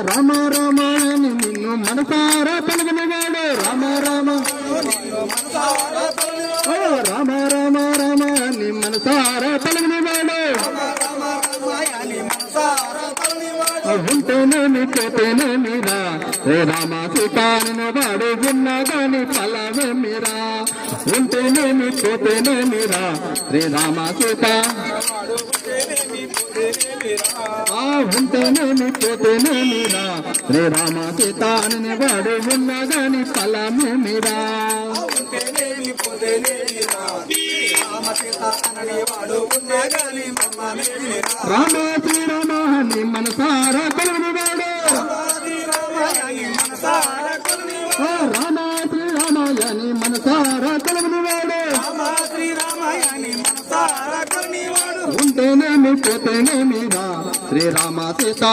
రామ రామాయణి నిన్ను మనసారా పలుకునేవాడు రామ రామ రామ రామ రామాయణి మనసారా పలుకునేవాడు ఉంటేనేమి పోతేనేమిరా ఓ రామ సీతాని వాడు విన్నా గాని ఫలమేమిరా ఉంటేనేమి పోతేనేమిరా శ్రీ రామ సీత ఉంటేనేమి పోతేనేమిరా శ్రీ రామ సీతాని వాడు విన్నా గాని ఫలమేమిరా రామ శ్రీరామ నీ మనసారా కొలువునివాడు రామ శ్రీరామయాని మనసారా కొలువునివాడు ఉంటేనేమి పోతేనేమిరా శ్రీరామ సీత